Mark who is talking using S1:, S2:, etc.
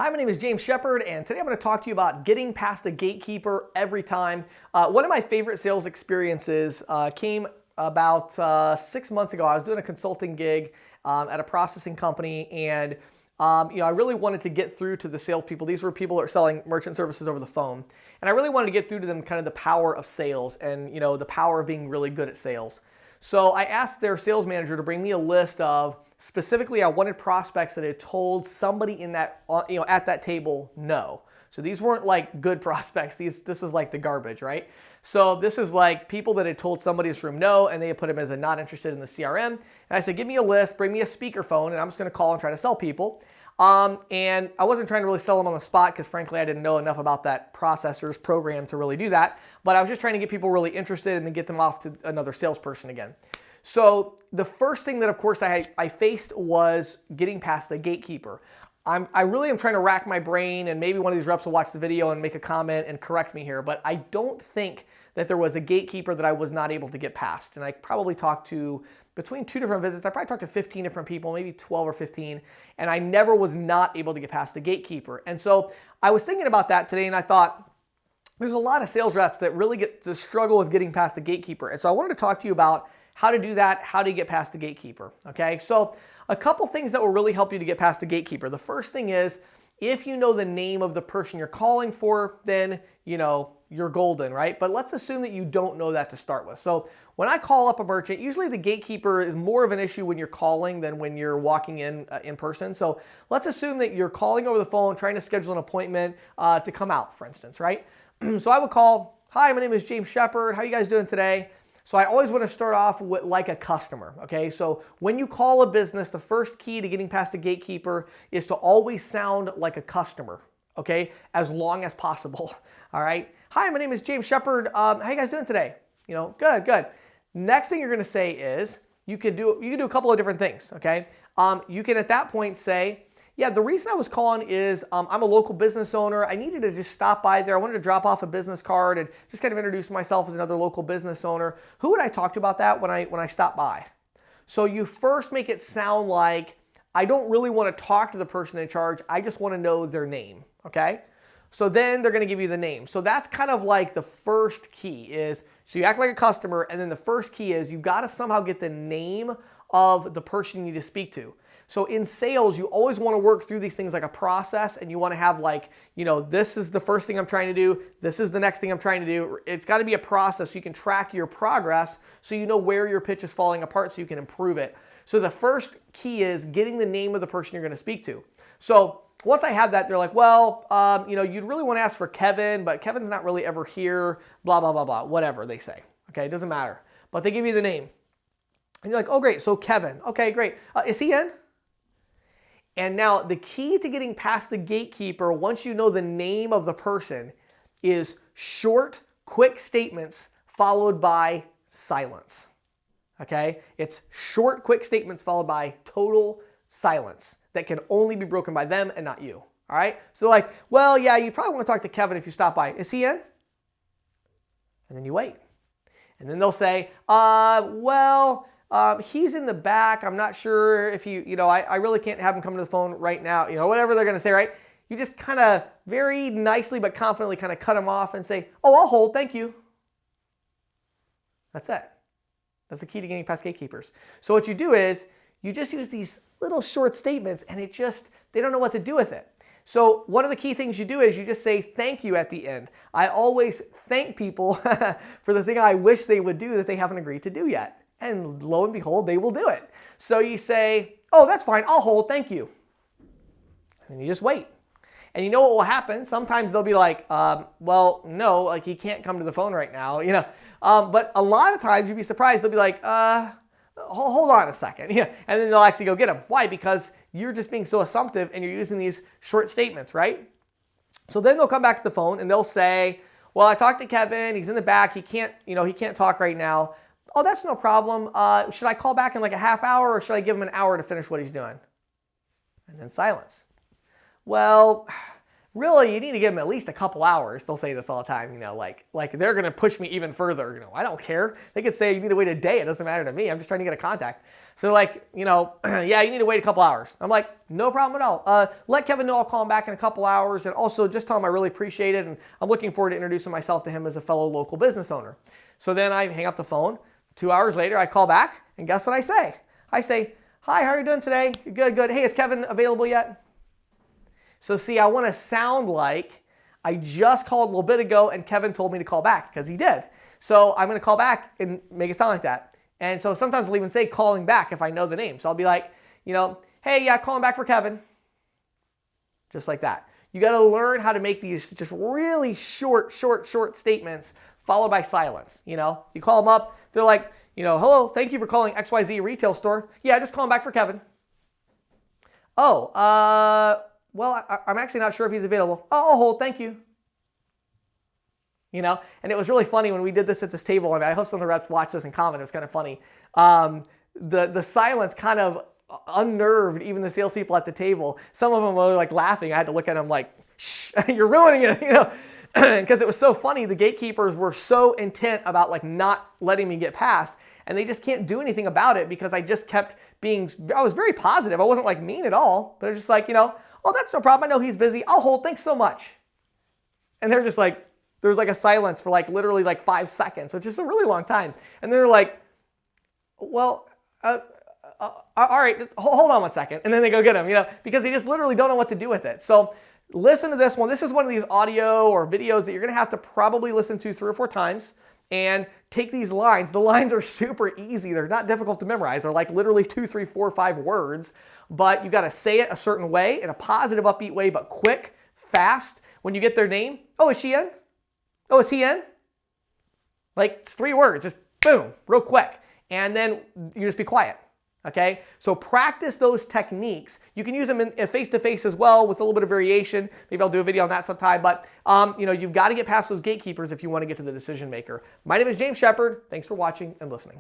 S1: Hi, my name is James Shepard, and today I'm going to talk to you about getting past the gatekeeper every time. One of my favorite sales experiences came about 6 months ago. I was doing a consulting gig at a processing company, and I really wanted to get through to the salespeople. These were people that are selling merchant services over the phone, and I really wanted to get through to them kind of the power of sales and the power of being really good at sales. So I asked their sales manager to bring me a list of, specifically I wanted prospects that had told somebody in that, at that table no. So these weren't like good prospects. This was like the garbage, right? So this is like people that had told somebody in this room no, and they had put them as a not interested in the CRM. And I said, give me a list, bring me a speakerphone, and I'm just going to call and try to sell people. And I wasn't trying to really sell them on the spot because frankly I didn't know enough about that processor's program to really do that. But I was just trying to get people really interested and then get them off to another salesperson again. So the first thing that of course I faced was getting past the gatekeeper. I really am trying to rack my brain, and maybe one of these reps will watch the video and make a comment and correct me here, but I don't think that there was a gatekeeper that I was not able to get past. And I probably talked to, between 2 different visits, I probably talked to 15 different people, maybe 12 or 15, and I never was not able to get past the gatekeeper. And so I was thinking about that today, and I thought, there's a lot of sales reps that really get to struggle with getting past the gatekeeper. And so I wanted to talk to you about how to do that, how to get past the gatekeeper, okay? So a couple things that will really help you to get past the gatekeeper. The first thing is, if you know the name of the person you're calling for, then you're golden, right? But let's assume that you don't know that to start with. So when I call up a merchant, usually the gatekeeper is more of an issue when you're calling than when you're walking in person. So let's assume that you're calling over the phone, trying to schedule an appointment to come out, for instance, right? So I would call, hi, my name is James Shepard. How are you guys doing today? So I always want to start off with like a customer, okay? So when you call a business, the first key to getting past the gatekeeper is to always sound like a customer, okay? As long as possible, all right? Hi, my name is James Shepard. How you guys doing today? Good, good. Next thing you're going to say is, you can do a couple of different things, okay? You can at that point say, yeah, the reason I was calling is I'm a local business owner. I needed to just stop by there. I wanted to drop off a business card and just kind of introduce myself as another local business owner. Who would I talk to about that when I stop by? So you first make it sound like I don't really want to talk to the person in charge. I just want to know their name, okay? So then they're going to give you the name. So that's kind of like the first key is, so you act like a customer, and then the first key is you got to somehow get the name of the person you need to speak to. So in sales, you always want to work through these things like a process, and you want to have like, this is the first thing I'm trying to do. This is the next thing I'm trying to do. It's got to be a process so you can track your progress so you know where your pitch is falling apart so you can improve it. So the first key is getting the name of the person you're going to speak to. So once I have that, they're like, well, you'd really want to ask for Kevin, but Kevin's not really ever here, blah, blah, blah, blah, whatever they say. Okay, it doesn't matter. But they give you the name. And you're like, oh, great, so Kevin. Okay, great. Is he in? And now the key to getting past the gatekeeper, once you know the name of the person, is short, quick statements followed by silence. Okay? It's short, quick statements followed by total silence that can only be broken by them and not you. All right? So they're like, well, yeah, you probably want to talk to Kevin if you stop by. Is he in? And then you wait. And then they'll say, he's in the back. I'm not sure if I really can't have him come to the phone right now. Whatever they're going to say, right? You just kind of very nicely but confidently kind of cut them off and say, oh, I'll hold. Thank you. That's it. That's the key to getting past gatekeepers. So what you do is you just use these little short statements, and they don't know what to do with it. So one of the key things you do is you just say thank you at the end. I always thank people for the thing I wish they would do that they haven't agreed to do yet. And lo and behold, they will do it. So you say, oh, that's fine, I'll hold, thank you. And then you just wait. And you know what will happen? Sometimes they'll be like, well, no, like he can't come to the phone right now, But a lot of times you'd be surprised, they'll be like, hold on a second. And then they'll actually go get him. Why? Because you're just being so assumptive and you're using these short statements, right? So then they'll come back to the phone and they'll say, well, I talked to Kevin, he's in the back, he can't talk right now. Oh, that's no problem. Should I call back in like a half hour, or should I give him an hour to finish what he's doing? And then silence. Well, really, you need to give them at least a couple hours. They'll say this all the time, you know, like they're going to push me even further. You know, I don't care. They could say you need to wait a day. It doesn't matter to me. I'm just trying to get a contact. So like, you know, yeah, you need to wait a couple hours. I'm like, no problem at all. Let Kevin know I'll call him back in a couple hours. And also just tell him I really appreciate it. And I'm looking forward to introducing myself to him as a fellow local business owner. So then I hang up the phone. 2 hours later, I call back. And guess what I say? I say, hi, how are you doing today? Good, good. Hey, is Kevin available yet? So see, I want to sound like I just called a little bit ago and Kevin told me to call back, because he did. So I'm going to call back and make it sound like that. And so sometimes I'll even say calling back if I know the name. So I'll be like, you know, hey, yeah, calling back for Kevin. Just like that. You got to learn how to make these just really short statements followed by silence. You know, you call them up, they're like, you know, hello, thank you for calling XYZ retail store. Yeah, just calling back for Kevin. Oh, well, I'm actually not sure if he's available. Oh, I'll hold, thank you. You know, and it was really funny when we did this at this table, and I hope some of the reps watched this and comment. It was kind of funny. The silence kind of unnerved even the salespeople at the table. Some of them were like laughing. I had to look at them like, shh, you're ruining it, you know, because it was so funny. The gatekeepers were so intent about like not letting me get past, and they just can't do anything about it because I just kept being, I was very positive. I wasn't like mean at all, but it was just like, you know, oh, that's no problem. I know he's busy. I'll hold. Thanks so much. And they're just like, there was like a silence for like literally like 5 seconds, which is a really long time. And they're like, well, all right, hold on 1 second. And then they go get him, you know, because they just literally don't know what to do with it. So listen to this one. This is one of these audio or videos that you're going to have to probably listen to 3 or 4 times and take these lines. The lines are super easy. They're not difficult to memorize. They're like literally 2, 3, 4, 5 words, but you got to say it a certain way, in a positive, upbeat way, but quick, fast. When you get their name, oh, is she in? Oh, is he in? Like, it's 3 words, just boom, real quick. And then you just be quiet, okay? So practice those techniques. You can use them in face-to-face as well with a little bit of variation. Maybe I'll do a video on that sometime. But, you know, you've got to get past those gatekeepers if you want to get to the decision maker. My name is James Shepard. Thanks for watching and listening.